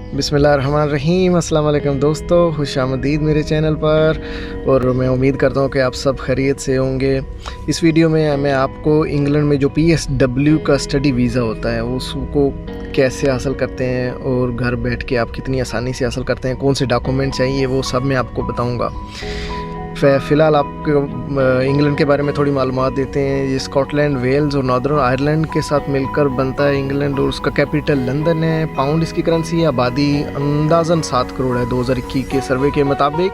बिस्मिल्लाहिर्रहमानिर्रहीम। अस्सलाम वालेकुम दोस्तों, खुशामदीद मेरे चैनल पर। और मैं उम्मीद करता हूँ कि आप सब खैरियत से होंगे। इस वीडियो में मैं आपको इंग्लैंड में जो PSW का स्टडी वीज़ा होता है उसको कैसे हासिल करते हैं और घर बैठ के आप कितनी आसानी से हासिल करते हैं, कौन से डॉक्यूमेंट चाहिए, वो सब मैं आपको बताऊँगा। फ़िलहाल आपको इंग्लैंड के बारे में थोड़ी मालूमात देते हैं। ये स्कॉटलैंड, वेल्स और नॉर्दर्न आयरलैंड के साथ मिलकर बनता है इंग्लैंड, और उसका कैपिटल लंदन है। पाउंड इसकी करेंसी है। आबादी अंदाज़न 7 करोड़ है 2021 के सर्वे के मुताबिक।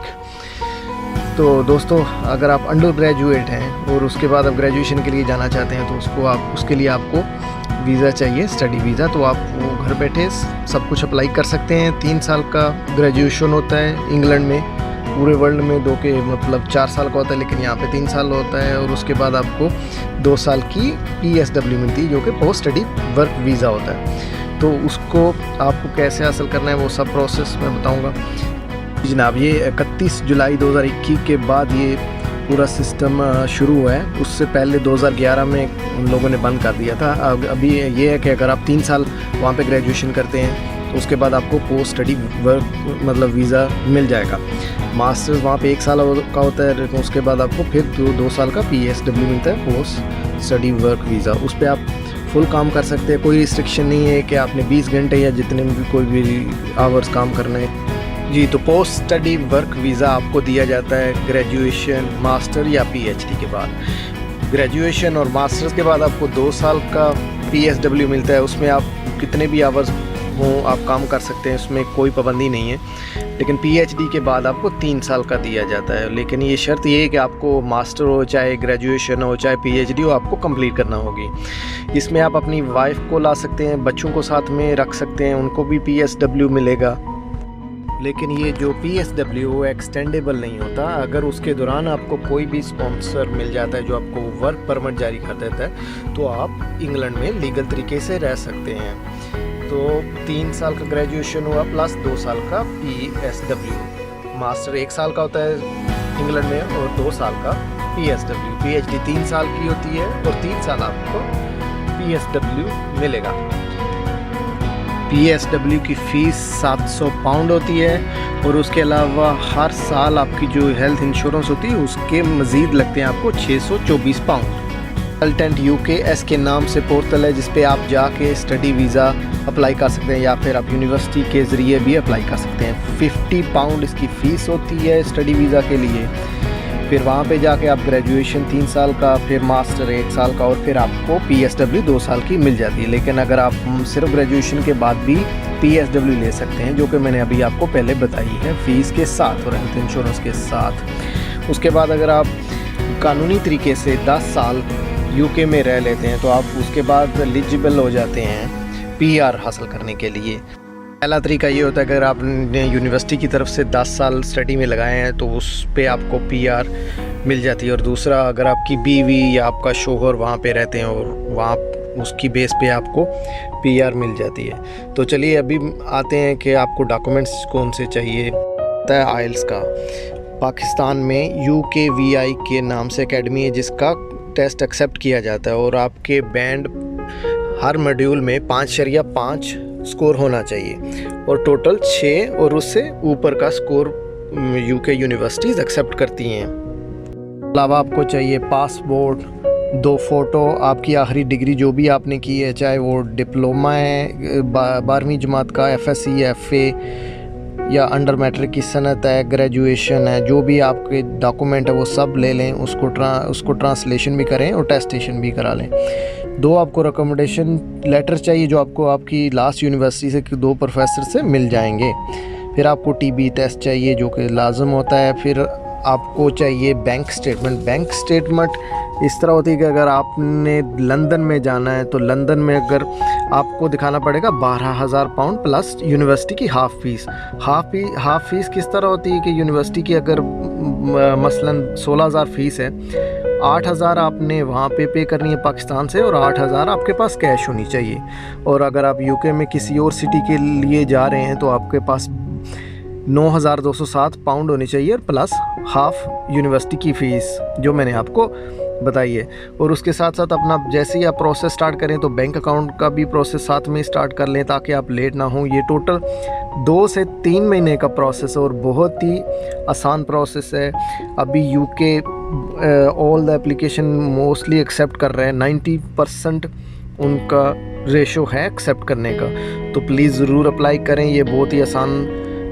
तो दोस्तों, अगर आप अंडर ग्रेजुएट हैं और उसके बाद आप ग्रेजुएशन के लिए जाना चाहते हैं तो उसके लिए आपको वीज़ा चाहिए, स्टडी वीज़ा। तो आप वो घर बैठे सब कुछ अप्लाई कर सकते हैं। 3 साल का ग्रेजुएशन होता है इंग्लैंड में। पूरे वर्ल्ड में 4 साल का होता है, लेकिन यहाँ पे 3 साल होता है। और उसके बाद आपको 2 साल की PSW मिलती है, जो कि पोस्ट स्टडी वर्क वीज़ा होता है। तो उसको आपको कैसे हासिल करना है वो सब प्रोसेस मैं बताऊँगा जनाब। ये 31 जुलाई 2021 के बाद ये पूरा सिस्टम शुरू हुआ है। उससे पहले 2011 में उन लोगों ने बंद कर दिया था। अभी ये है कि अगर आप 3 साल वहाँ पे ग्रेजुएशन करते हैं तो उसके बाद आपको पोस्ट स्टडी वर्क वीज़ा मिल जाएगा। मास्टर्स वहाँ पे 1 साल का होता है, लेकिन उसके बाद आपको फिर 2 साल का PSW मिलता है, पोस्ट स्टडी वर्क वीज़ा। उस पर आप फुल काम कर सकते हैं। कोई रिस्ट्रिक्शन नहीं है कि आपने 20 घंटे या जितने भी कोई भी आवर्स काम करना है जी। तो पोस्ट स्टडी वर्क वीज़ा आपको दिया जाता है ग्रेजुएशन, मास्टर या PhD के बाद। ग्रेजुएशन और मास्टर्स के बाद आपको 2 साल का PSW मिलता है। उसमें आप कितने भी आवर्स हों आप काम कर सकते हैं, उसमें कोई पाबंदी नहीं है। लेकिन PhD के बाद आपको 3 साल का दिया जाता है। लेकिन ये शर्त ये है कि आपको मास्टर हो, चाहे ग्रेजुएशन हो, चाहे PhD हो, आपको कंप्लीट करना होगी। इसमें आप अपनी वाइफ को ला सकते हैं, बच्चों को साथ में रख सकते हैं, उनको भी PSW मिलेगा। लेकिन ये जो PSW वो एक्सटेंडेबल नहीं होता। अगर उसके दौरान आपको कोई भी स्पॉन्सर मिल जाता है जो आपको वर्क परमिट जारी कर देता है, तो आप इंग्लैंड में लीगल तरीके से रह सकते हैं। तो 3 साल का ग्रेजुएशन हुआ प्लस 2 साल का PSW। मास्टर 1 साल का होता है इंग्लैंड में और 2 साल का PSW। PhD 3 साल की होती है और 3 साल आपको PSW मिलेगा। PSW की फ़ीस 700 पाउंड होती है, और उसके अलावा हर साल आपकी जो हेल्थ इंश्योरेंस होती है उसके मज़ीद लगते हैं आपको 624 पाउंड। कंसल्टेंट UKS के नाम से पोर्टल है जिस पे आप जाके स्टडी वीज़ा अप्लाई कर सकते हैं, या फिर आप यूनिवर्सिटी के ज़रिए भी अप्लाई कर सकते हैं। 50 पाउंड इसकी फ़ीस होती है स्टडी वीज़ा के लिए। फिर वहाँ पे जाके आप ग्रेजुएशन 3 साल का, फिर मास्टर 1 साल का, और फिर आपको PSW 2 साल की मिल जाती है। लेकिन अगर आप सिर्फ ग्रेजुएशन के बाद भी PSW ले सकते हैं, जो कि मैंने अभी आपको पहले बताई है, फ़ीस के साथ और हेल्थ इंश्योरेंस के साथ। उसके बाद अगर आप कानूनी तरीके से 10 साल UK में रह लेते हैं तो आप उसके बाद एलिजिबल हो जाते हैं PR हासिल करने के लिए। पहला तरीका ये होता है कि अगर आपने यूनिवर्सिटी की तरफ से 10 साल स्टडी में लगाए हैं तो उस पे आपको PR मिल जाती है। और दूसरा, अगर आपकी बीवी या आपका शोहर वहाँ पे रहते हैं और वहाँ उसकी बेस पे आपको PR मिल जाती है। तो चलिए अभी आते हैं कि आपको डॉक्यूमेंट्स कौन से चाहिए। होता है आइल्स का। पाकिस्तान में UKVI के नाम से एकेडमी है जिसका टेस्ट एक्सेप्ट किया जाता है, और आपके बैंड हर मॉड्यूल में 5.5 स्कोर होना चाहिए, और टोटल 6 और उससे ऊपर का स्कोर UK यूनिवर्सिटीज़ एक्सेप्ट करती हैं। अलावा आपको चाहिए पासपोर्ट, 2 फ़ोटो, आपकी आखिरी डिग्री जो भी आपने की है, चाहे वो डिप्लोमा है 12वीं जमात का, FSc या FA या अंडर मैट्रिक की सनत है, ग्रेजुएशन है, जो भी आपके डॉक्यूमेंट है वो सब ले लें। उसको ट्रांसलेशन भी करें और टेस्टेशन भी करा लें। 2 आपको रिकमेंडेशन लेटर चाहिए जो आपको आपकी लास्ट यूनिवर्सिटी से 2 प्रोफेसर से मिल जाएंगे। फिर आपको TB टेस्ट चाहिए जो कि लाजम होता है। फिर आपको चाहिए बैंक स्टेटमेंट। बैंक स्टेटमेंट इस तरह होती है कि अगर आपने लंदन में जाना है तो लंदन में अगर आपको दिखाना पड़ेगा 12,000 पाउंड प्लस यूनिवर्सिटी की हाफ़ फ़ीस किस तरह होती है कि यूनिवर्सिटी की अगर मसलन 16,000 फ़ीस है, 8,000 आपने वहाँ पे करनी है पाकिस्तान से, और 8,000 आपके पास कैश होनी चाहिए। और अगर आप UK में किसी और सिटी के लिए जा रहे हैं तो आपके पास 9,207 पाउंड होनी चाहिए, और प्लस हाफ़ यूनिवर्सिटी की फ़ीस जो मैंने आपको बताई है। और उसके साथ साथ अपना जैसे ही आप प्रोसेस स्टार्ट करें तो बैंक अकाउंट का भी प्रोसेस साथ में स्टार्ट कर लें ताकि आप लेट ना हों। ये टोटल 2 से 3 महीने का प्रोसेस है और बहुत ही आसान प्रोसेस है। अभी UK all the application mostly accept कर रहे हैं, 90% उनका रेशो है एक्सेप्ट करने का। तो प्लीज़ ज़रूर अप्लाई करें, ये बहुत ही आसान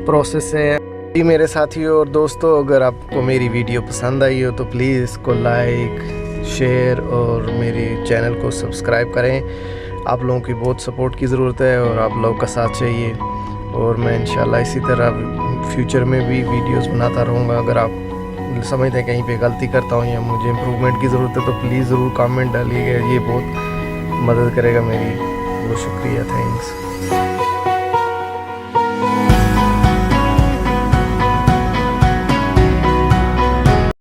प्रोसेस है। जी मेरे साथियों और दोस्तों, अगर आपको मेरी वीडियो पसंद आई हो तो प्लीज़ इसको लाइक, शेयर और मेरे चैनल को सब्सक्राइब करें। आप लोगों की बहुत सपोर्ट की ज़रूरत है और आप लोगों का साथ चाहिए, और मैं इंशाल्लाह इसी तरह फ्यूचर में भी वीडियोस बनाता रहूँगा। अगर आप समझते हैं कहीं पे गलती करता हूँ या मुझे इम्प्रूवमेंट की ज़रूरत है तो प्लीज़ ज़रूर कमेंट डालिएगा, ये बहुत मदद करेगा मेरी। बहुत शुक्रिया, थैंक्स।